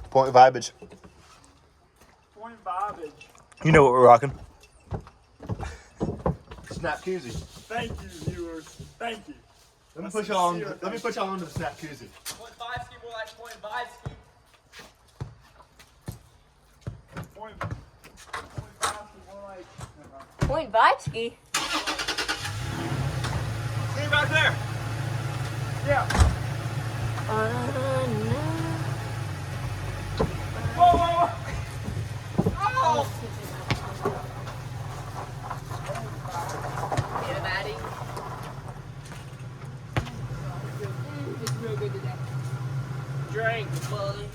Point vibage. Point vibage. You know what we're rocking. Snap koozie. Thank you, viewers. Thank you. Let me put y'all on. Let me put y'all on to the snap koozie. Point five ski, more like point five ski. Point five ski, more like. Point Vitsky. See you back there. Yeah. No. Whoa, whoa, whoa. Oh. Get a baddie. It's real good today. Drink, buddy.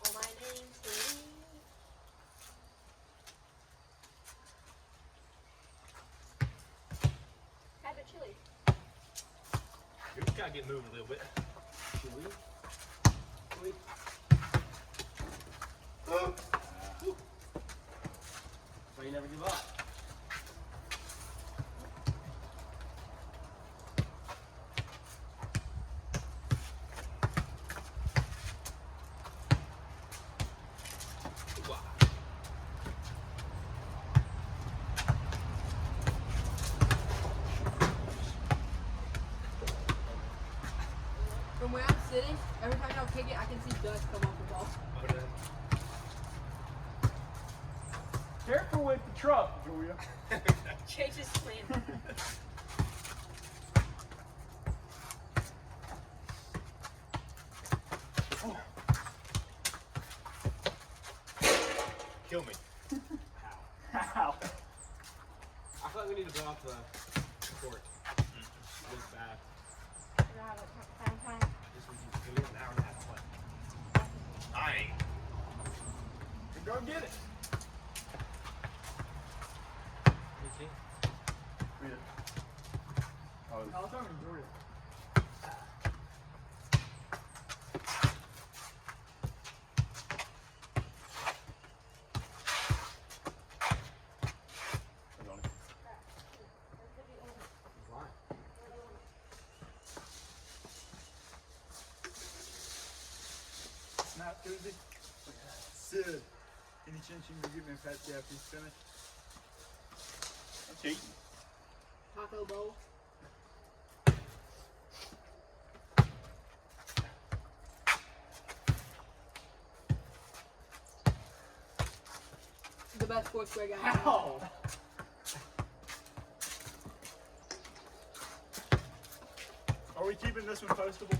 Oh, my name's Lee. Have a chili. We just gotta get moving a little bit. So you never give up. From where I'm sitting, every time y'all kick it, I can see dust come off the ball. Careful with the truck, Julia. Chase is slam. Kill me. How? I feel like we need to blow off the court. Looks bad. This was an hour and a half to play. Go get it. Read it. Oh, I'll tell me, Julia. Snap koozie. Sid, any chance you can give me a Pepsi after you finish? I'm cheating. Taco bowl. The best sportswear guy. Ow! Are we keeping this one postable?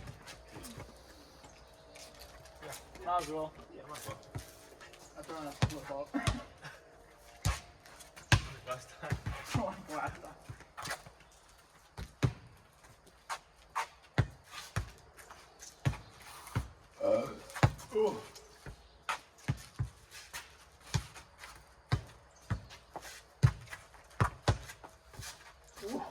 Yeah. Might as well. Yeah, might as well. I'm trying to flip off. Last time. Like last time. Ooh. Ooh.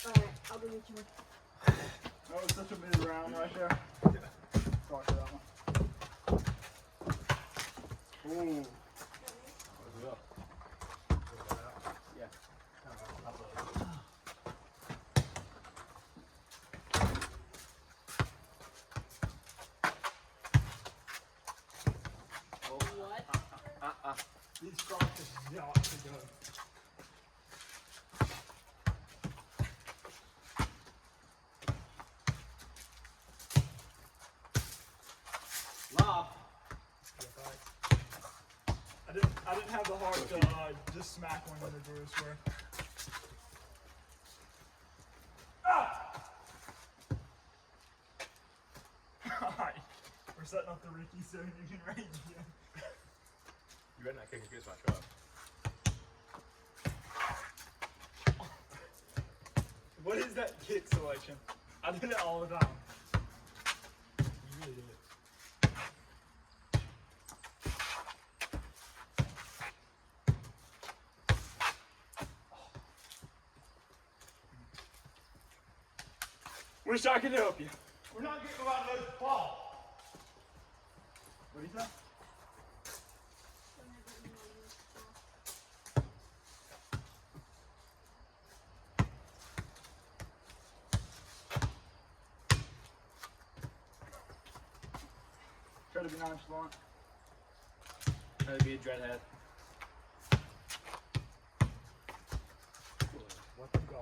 Alright, I'll go get you one. That was such a mid round right there. Sorry for that one. Ooh. What? These crawfish got to go. Lob. I didn't have the heart to just smack one into Drew's swear. Ah! Alright. We're setting up the Ricky so you can range again. You better not kick against my truck. What is that kick selection? I did it all the time. You really did it. Wish I could help you. We're not getting a lot of those ball. What do you say? Try to be nonchalant. Try to be a dreadhead. Let them go.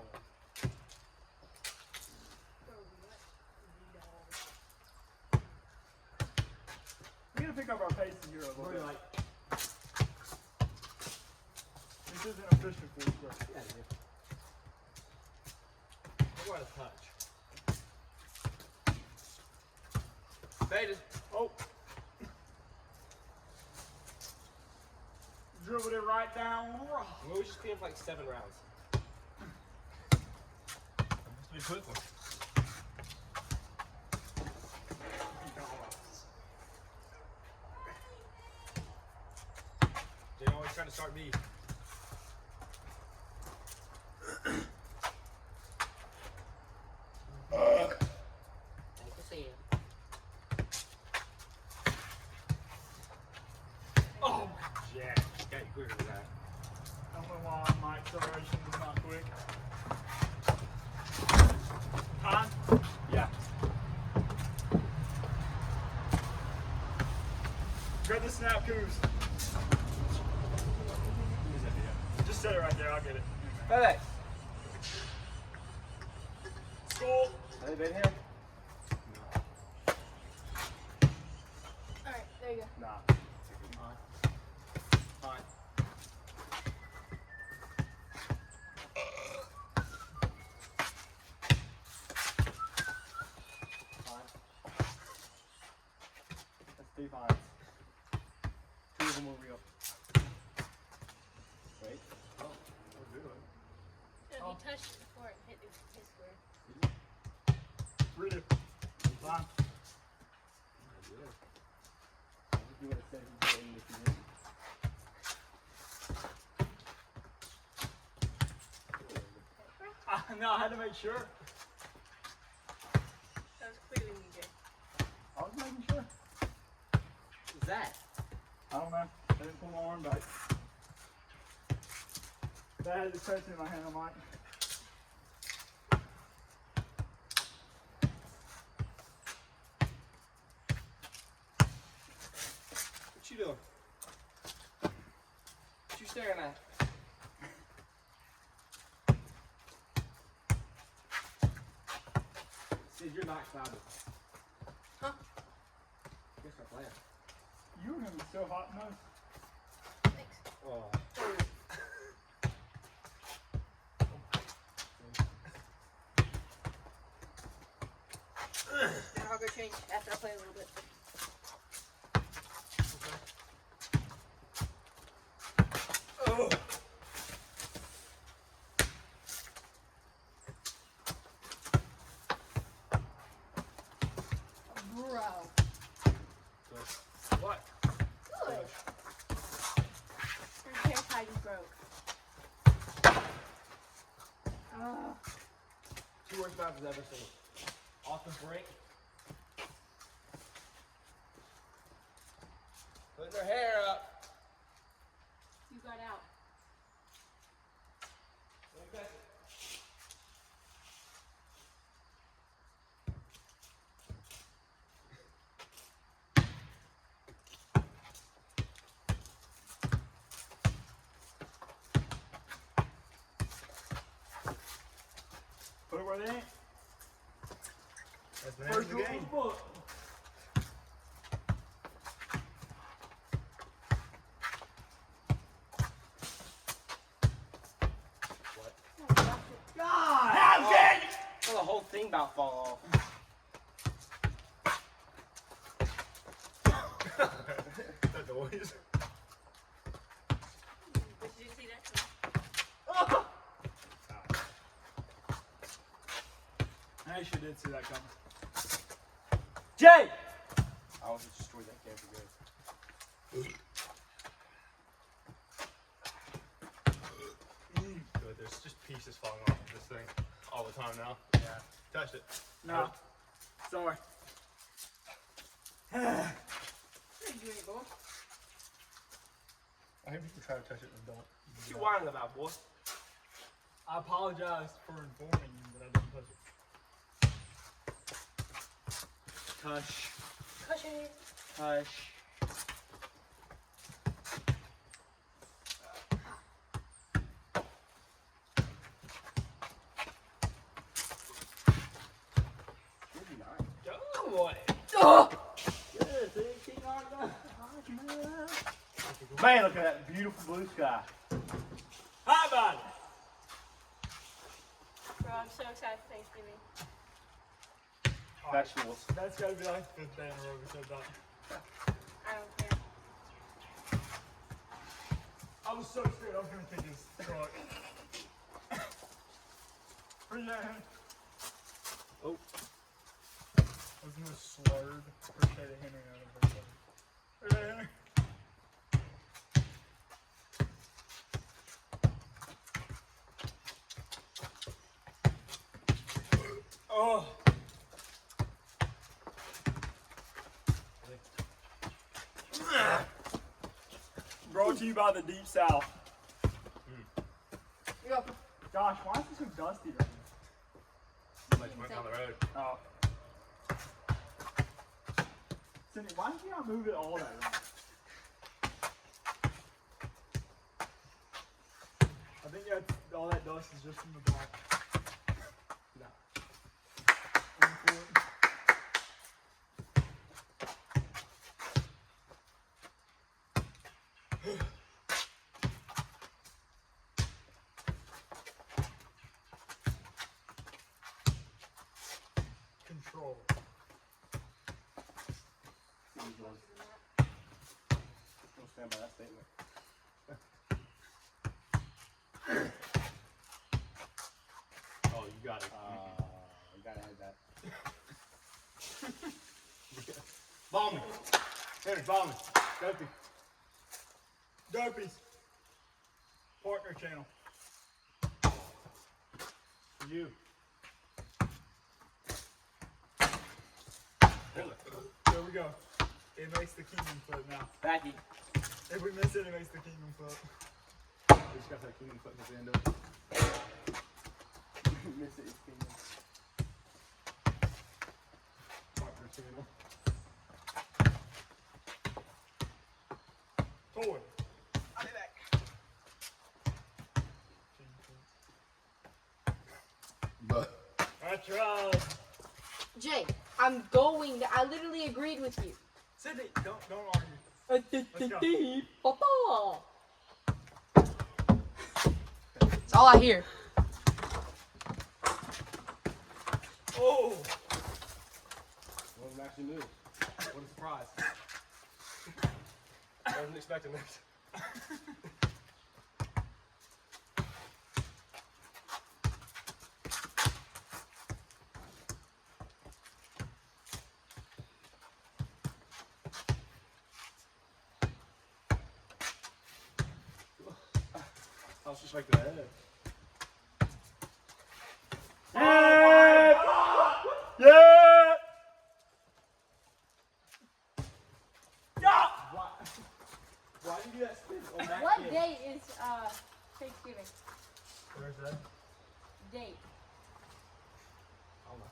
We gotta pick up our pace here a little We're bit. like, This isn't official for us, bro. yeah, dude. We're going to touch. Faded. Oh. Dribbled it right down. We was just cleaning for like 7 rounds. Must be a quick one. They're always trying to start me. Oh, yeah. Got you quicker than that. I don't know why my acceleration is not quick. Time? Yeah. Grab the snap coos. Just set it right there, I'll get it. FedEx. School. Have they been here? Alright, there you go. Nah. Fine. That's 3 fines. 2 of them will real. Wait. Oh, So he touched it before it hit his square. 3 to. Fine. You would have said he's getting this in. No, I had to make sure. That was clearly me, Jay. I was making sure. What's that? I don't know. I didn't pull my arm back. That had the touch in my hand, I'm like. What you doing? What you staring at? Sid, you're not clouded. Huh? Guess our plan. You were gonna be so hot nosed. Thanks. Oh. Now I'll go change after I play a little bit. Oh. Bro. What? Good. Your hair tie just broke. Oh. 2 worst matches ever seen. Off the break. Putting their hair up. You got out. Like that. Put it where they ain't. That's the name First of the rule of game. the book. Oh, dropped it. God! How dare you! Well, the whole thing about fall off. That noise. Did you see that? I actually did see that coming. Jay! I almost destroyed that can for good. Good, there's just pieces falling off of this thing all the time now. Yeah. touched it. No. Sorry. What are you doing, boy? I hate people try to touch it and don't. What you whining about, boy? I apologize for informing you that I didn't touch it. Hush. Cushion. Hush. Go, boy. Oh! Man, look at that beautiful blue sky. How about it? Bro, I'm so excited for Thanksgiving. Vegetables. That's gotta be like the 5th day in a row we said that. I don't care. I was so scared I was gonna take his truck. Where's that, Henry? Oh. I was gonna slurred Ricetta Henry out of her. Where's that, Henry? Oh. Brought to you by the Deep South. Go. Gosh, why is it so dusty right Like you went down the road. now? Oh. Cindy, why did you not move it all that way? I think all that dust is just from the back. No. Control. Don't stand by that statement. Oh, you got it. You gotta have that. Ball me. Henry, ball me. Dopey. Dopies. Partner channel. For you. There we go. It makes the kingdom flip now. Backy. If we miss it, it makes the kingdom flip. We just got that kingdom foot at the end of it. Miss it, it's kingdom. Partner channel. Toy. I'll be back. But. That's right. Jay, I'm going. I literally agreed with you. Sydney, don't argue. Papa. That's all I hear. Oh! Wasn't actually moved. What a surprise. I wasn't expecting that. I was just like the head. Yeah! Why do you do that spin on that What kid? day is Thanksgiving? Where's that? Date. I don't know.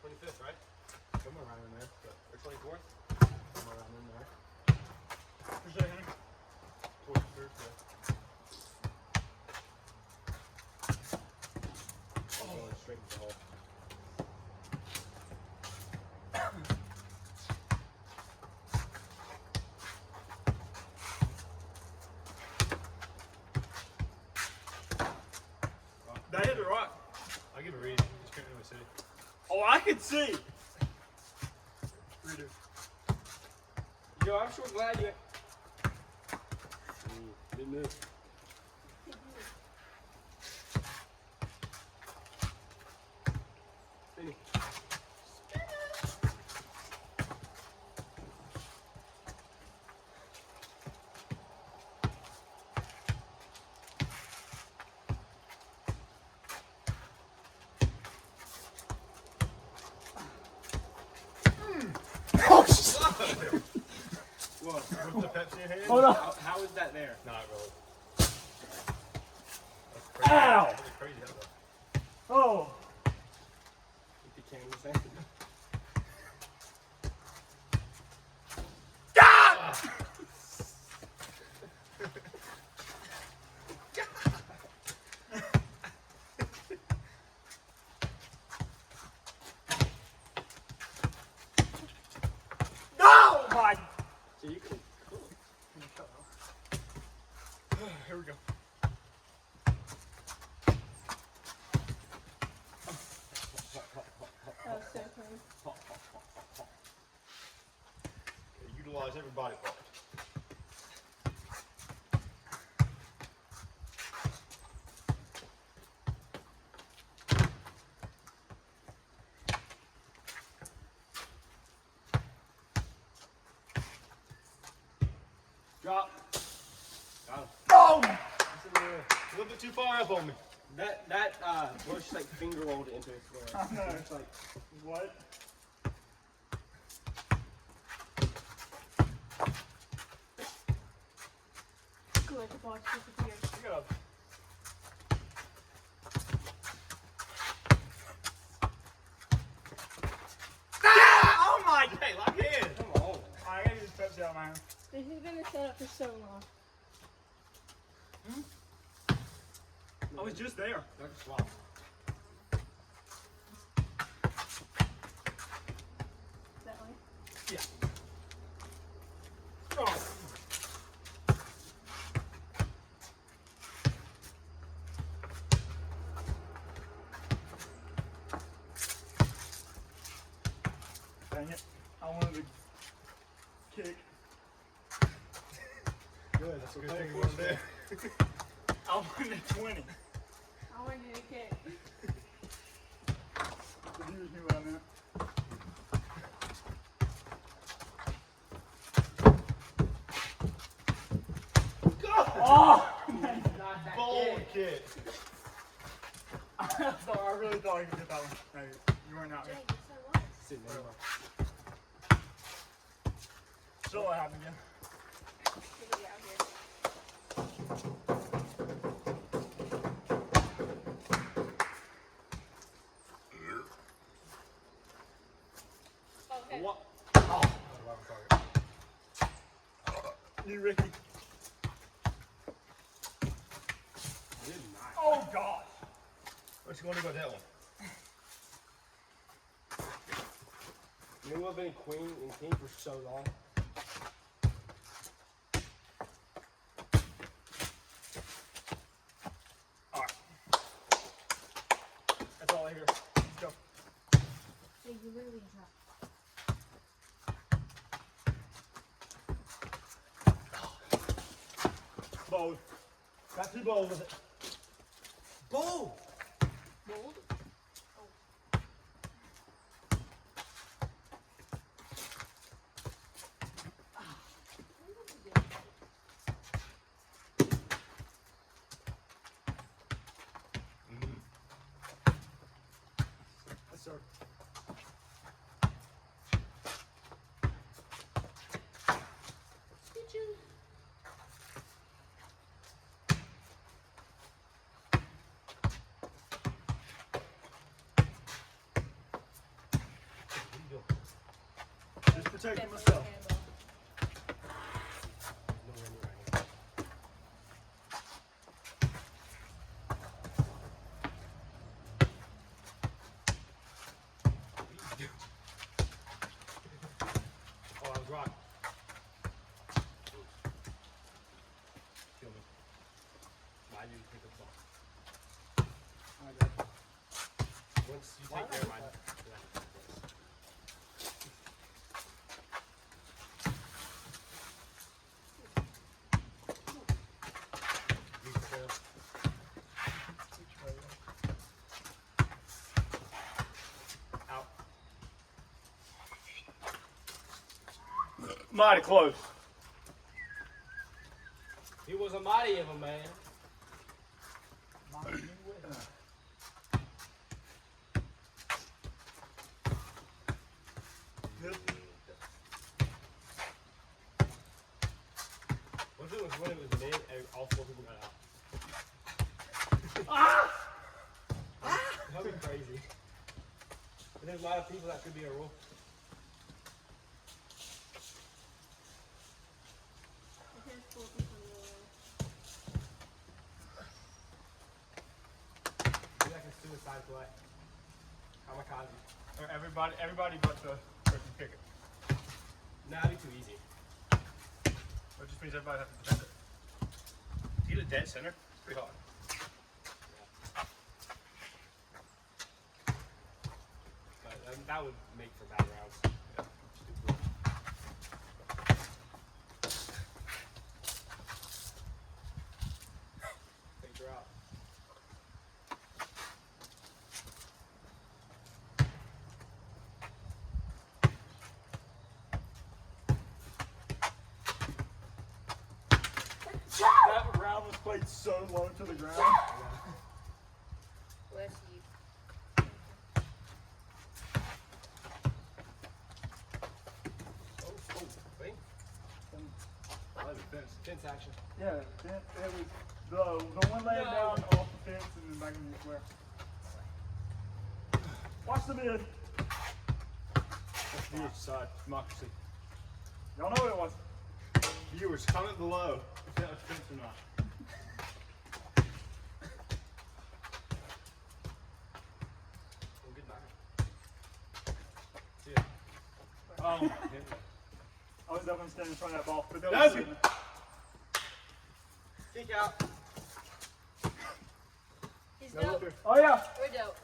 25th, right? Somewhere around in there. Or 24th? Somewhere around in there. Where's that, Henry? 23rd, yeah. I'm going straight to the hole. That hit the rock. I'll give it a read. Just couldn't really see. Oh, I can see. Redo. Yo, I'm sure glad you. Didn't move. Spinny. With the Pepsi in hand? Hold on. How is that there? Not really. That's crazy. Ow! That's crazy. Oh. With the can in his hand. No! My. So you can. Here we go. That was so close. Utilize every body part. Drop. Got him. Boom! A little bit too far up on me. That Bush like finger rolled into his square. I know. It's like What? Good, the ball disappeared. Pick it up. Oh my! Hey, lock in. come on. I gotta use Pepsi out of my hand. This has been set up for so long. I was just there. Like a swap. That way. Yeah. Oh. Dang it. I wanted to kick. Good. That's a good thing you weren't there. I wanted a 20. I wanted you to kick. The viewers knew what I meant. Oh! Bold kid. I really thought I could get that one. Hey, you weren't out here. Jake, so what? Sitting there. So what happened again? Get it out here. Okay. What? You, Ricky. Good night. Oh, gosh. What you want to go with that one? You know what been queen and king for so long? Alright. That's all I hear. Let's go. Hey, you really drop. Bold. Got too bold with it. Boom! Bold? Yes, sir. Just protecting myself. Oh, I was right. Kill me. Why you pick up the ball? Once you take care of mine. Use the tail. Out. Mighty close. He was a mighty of a man. Good. and all 4 people got out. That would be crazy. And there's a lot of people that could be a rule. There's 4 people in the room. Maybe like a suicide play. Kamikaze. Or everybody but the person kicker. Nah, that'd be too easy. That just means everybody has to defend it. To get a dead center, it's pretty hard. But that would make for bad rounds. Yeah. Take her out. That round was played so low to the ground. Bless you. Oh, wait. I like the fence. Fence action. Yeah, it was the one laying down off the fence and then back in the square. Watch the mid. That's viewers side, democracy. Y'all know what it was. Viewers, comment below if that was fence or not. Well, good night. See ya. Oh my goodness. I was definitely standing in front of that ball, but that That's was it. Kick out. He's No dope. looker. Oh yeah, We're dope.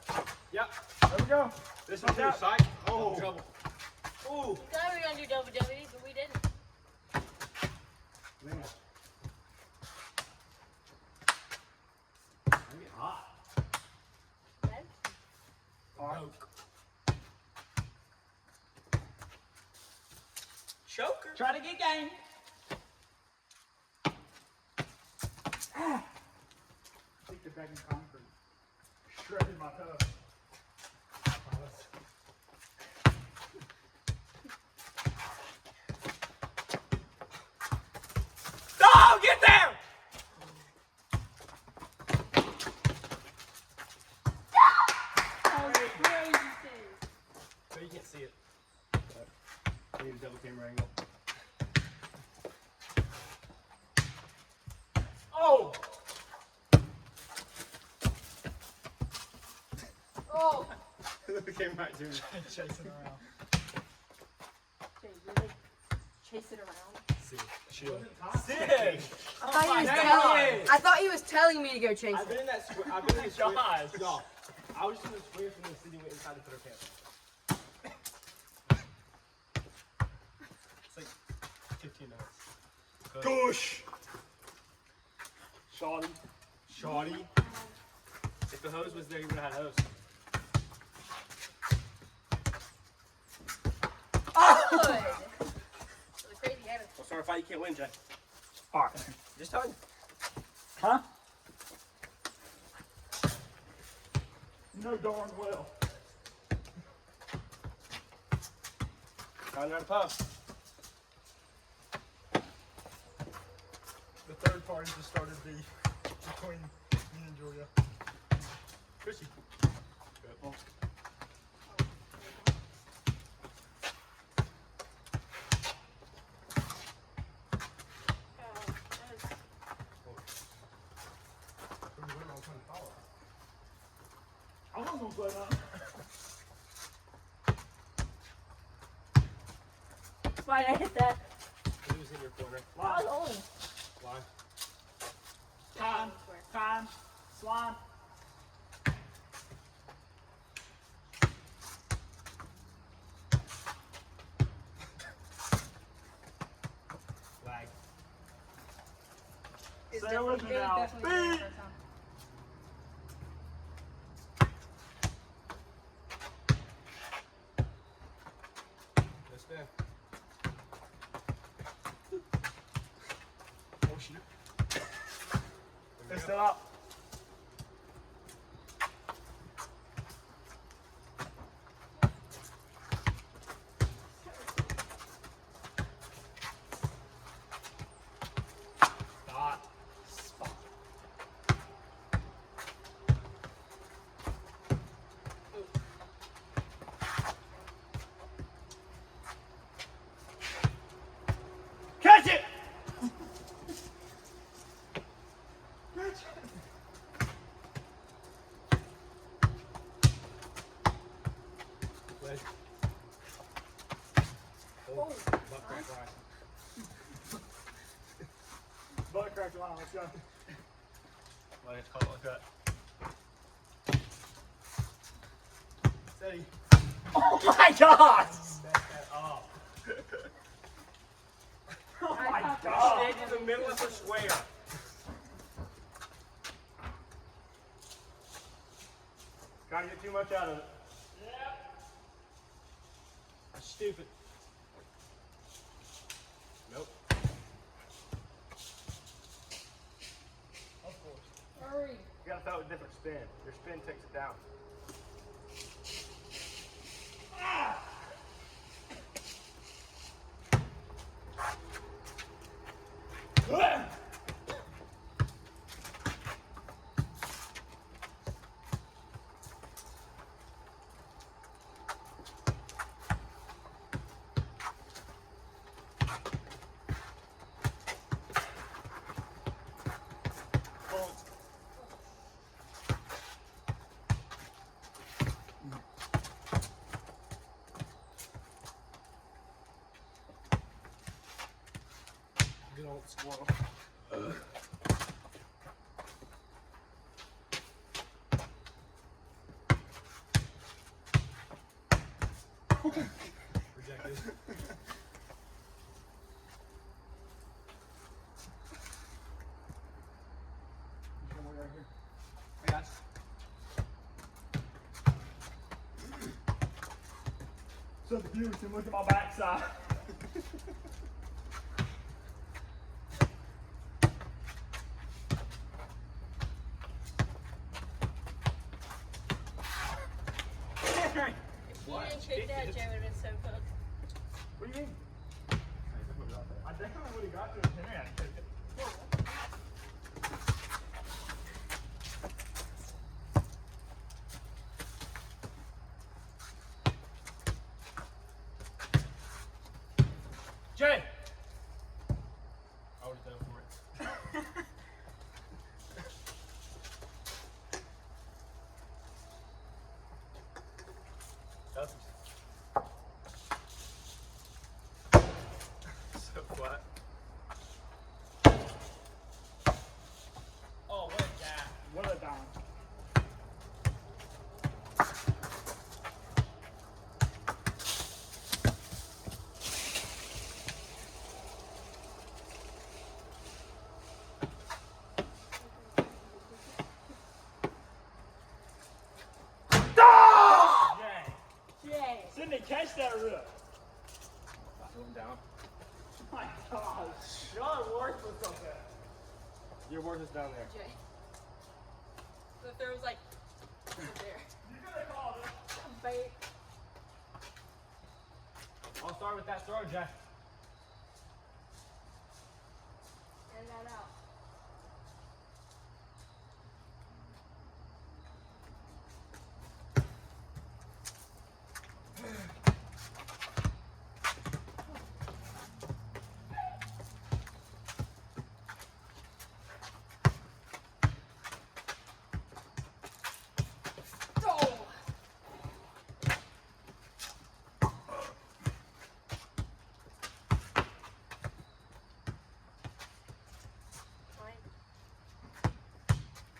Yep. there we go. This Watch one's your out. sight. Oh. Trouble. Ooh. We thought we were gonna do WWE, but we didn't. I'm getting hot. Okay? Choke. Choker. Try to get game. Kicked it back in concrete. Shredded my toe. Oh, get there! Oh, crazy thing. So you can't see it. I need a double camera angle. Oh! Oh! It came right to me. Chasing around. They really chase it around. See, chill. Sid! I thought, he was my telling, God. I thought he was telling me to go chase I've it. been in that square. I've been in the square. Gosh. No, I was just in the square from the city went inside to put her pants on. It's like 15 minutes. Goosh! Shoddy. Shoddy. If the hose was there, you would have had hose. Good. So the crazy habit. Well, sorry, fight you can't win, Jay. Alright. Just telling you. Huh? You know darn well. Find her at a pub. The third party just started beef between me and Julia. Chrissy. Well, I wasn't gonna play that. Why did I hit that? He was in your corner. I was only. Why? Time. Time. Slime. Lag. It's Say it with me now. definitely the Beep. first time. No spin. Oh, shoot. Fist it up. Stop. Ready? Oh. Butt crack line. Butt crack line, let's go. Why it's called like that? Steady. Oh my god! Mess that up. Oh my thought god! Stand in the middle of the square. Trying to get too much out of it. Yeah. That's stupid. Nope. Of course. Hurry. You gotta throw a different spin. Your spin takes it down. Good old squirrel. Rejected. I got So the viewers can look at my backside. If you didn't kick that, Joe would have been so cooked. What do you mean? I definitely would have got to it. Henry had to take it. Jay! I would have done for it. That's so flat. Oh, what a gap. What a dime. Jay. Sydney, catch that rip. Throw him down. Oh my gosh. Your worth was up there. Your worth is down there. Jay. So if there was like there. You could have called it. Bait. I'll start with that throw, Jay. And that out.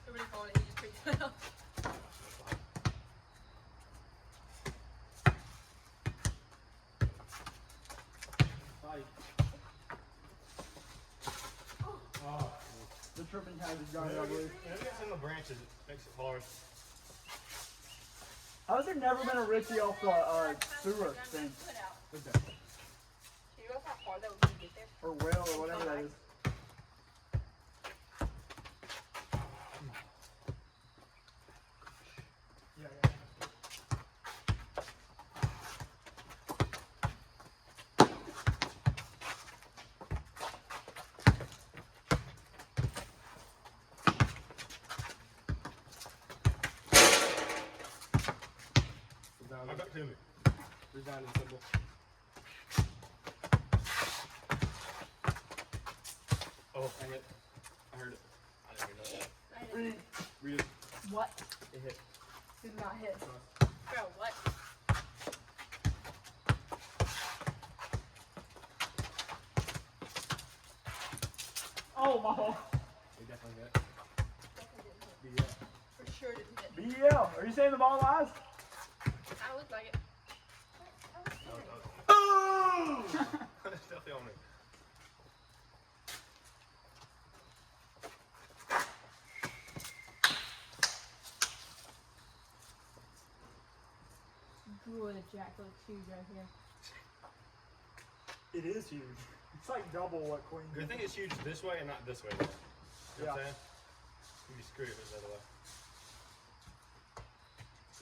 Nobody called it, he just picked it up. Oh. The tripping hazard got it, I believe. Maybe it's in the branches. It makes it hard. How's there never been a Richie off the sewer thing? What's that? Do you know how hard that would be to get there? Or well, or whatever that is. Yeah, yeah. Come back to me. Resign and symbol. Oh, I hit. I heard it. I didn't hear that. I didn't. Read it. What? It hit. Did not hit. Bro, what? Oh, my fault. You definitely hit. BL. For sure didn't hit. BL. Are you saying the ball lies? I look like it. Oh! It's definitely on me. Good, Jack looks huge right here. It is huge. It's like double what Queen Good did. thing it's huge this way and not this way. Though. You know what I'm Yeah. saying? You'd be screwed if it was the other way.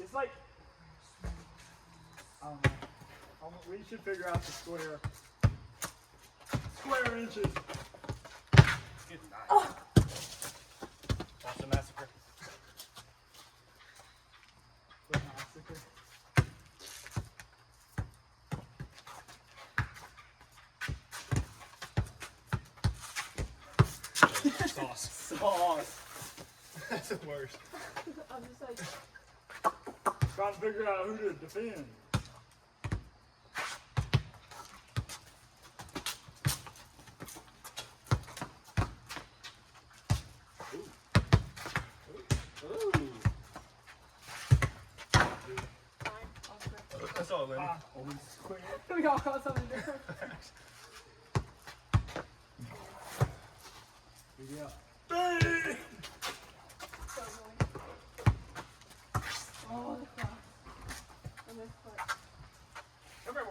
It's like, I don't know. We should figure out the square inches. Good night. Watch the massacre. The massacre. Sauce. Sauce. That's the worst. I'm just like, Trying to figure out who to defend. Ooh. Fine. I'll correct it. That's all, Lynn. Only square. we all caught something different. Yeah. So annoying. Oh, the cross. And this foot. Come here.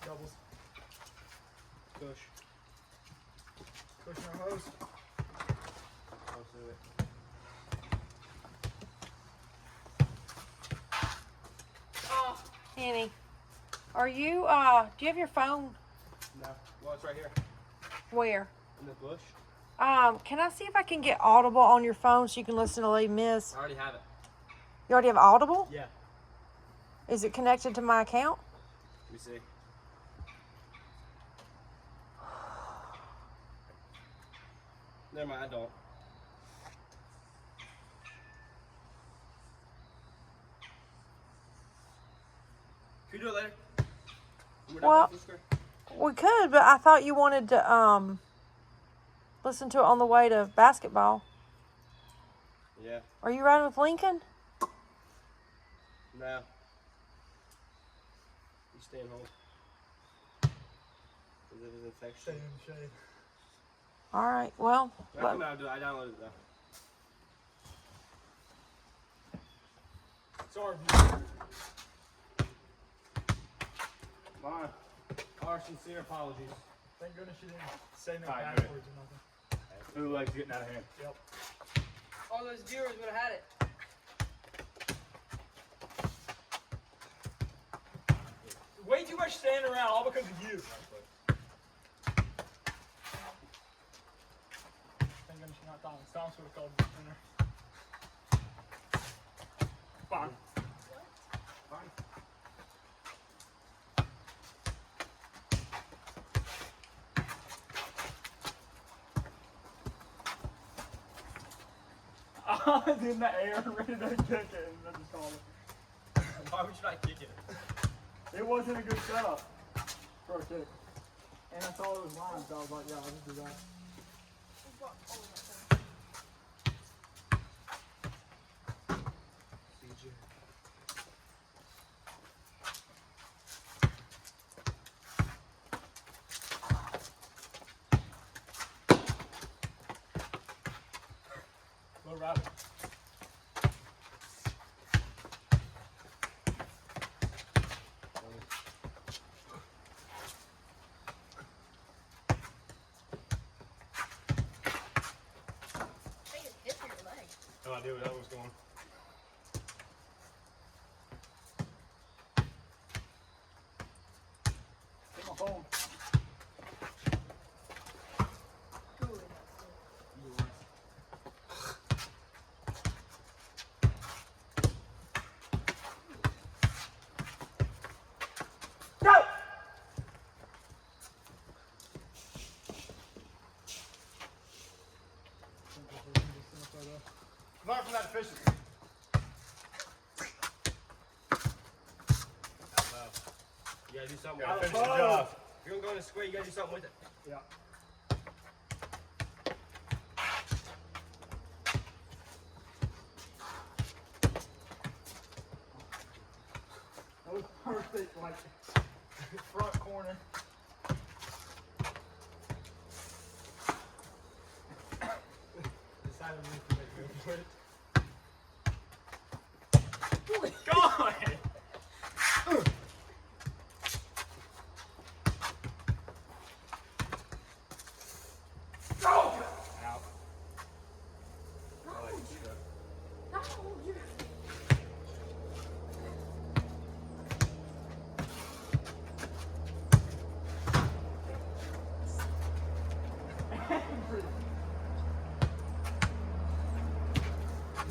Doubles. Push. Pushing our hose. Close to it. Oh, Kenny, are you, do you have your phone? No. Well, it's right here. Where? In the bush. Can I see if I can get Audible on your phone so you can listen to Les Mis? I already have it. You already have Audible? Yeah. Is it connected to my account? Let me see. Never mind, I don't. Can we do it later? We're not Well- done with this We could, but I thought you wanted to, listen to it on the way to basketball. Yeah. Are you riding with Lincoln? No. You stay in home. Because it was infection. Stay in the shade. All right, well, I come out and do it. I downloaded it though. Sorry, viewer. Mine. Our sincere apologies. Thank goodness you didn't say no Alright, backwards or nothing. Food legs getting out of hand. Yep. all those viewers would have had it. Way too much standing around, all because of you. Thank goodness you're not Thomas. Thomas would have called you sooner. Fine. Fine. I was in the air, ready to kick it, and I just called it. Why would you not kick it? It wasn't a good setup for a kick. And I saw it was mine, so I was like, yeah, I'll just do that. Little rabbit. I think it hit through your leg. No idea where that was going. Take my phone. Good. Go! something. Gotta If finish the job. you're gonna go in a square, you gotta do something with it. Yeah. That was perfect, like front corner. The side of me to make room for it. God! Out.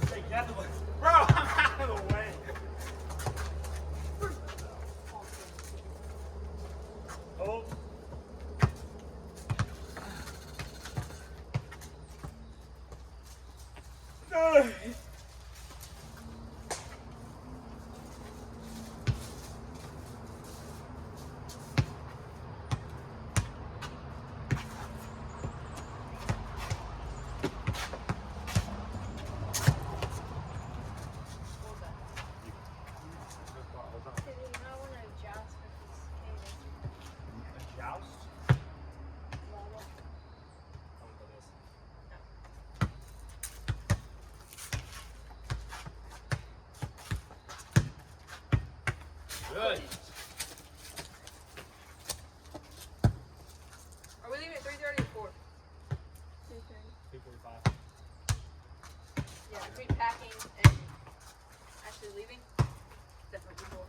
Hey, get out of the way. Bro, I'm out of the way. Oh. No. Did you not want to joust with this cable? Joust? Lava? I'm gonna do this. Good. Are we leaving at 3:30 or 4? 2:45. Yeah, between packing and actually leaving, definitely 4.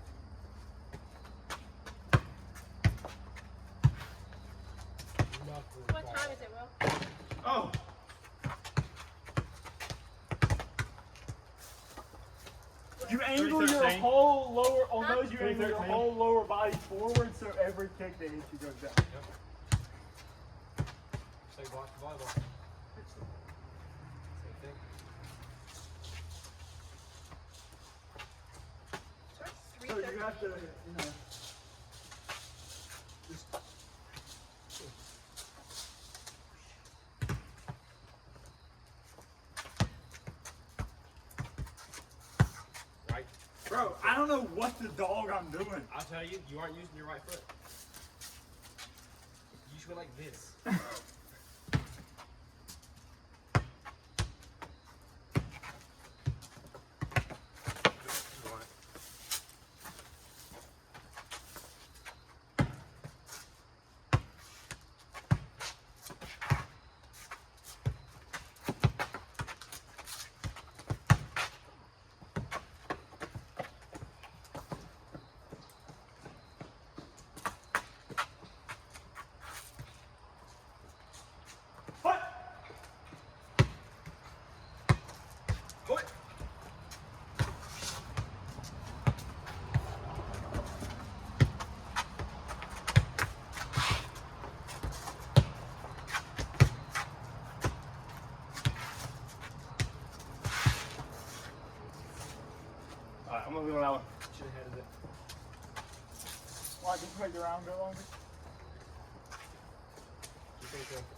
What time is it, Will? Oh. You angle your 313. whole lower, on Huh? those you angle your 313. whole lower body forward so every kick they hit you goes down. Just like watch volleyball. Same thing. So it's So 3:30. you have to, you know, just Right? bro, I don't know what the dog I'm doing. I'll tell you, you aren't using your right foot. You should go like this. What? Foot. Alright, I'm gonna leave on that one. Should have headed it. Why, just make the round go longer? You think so?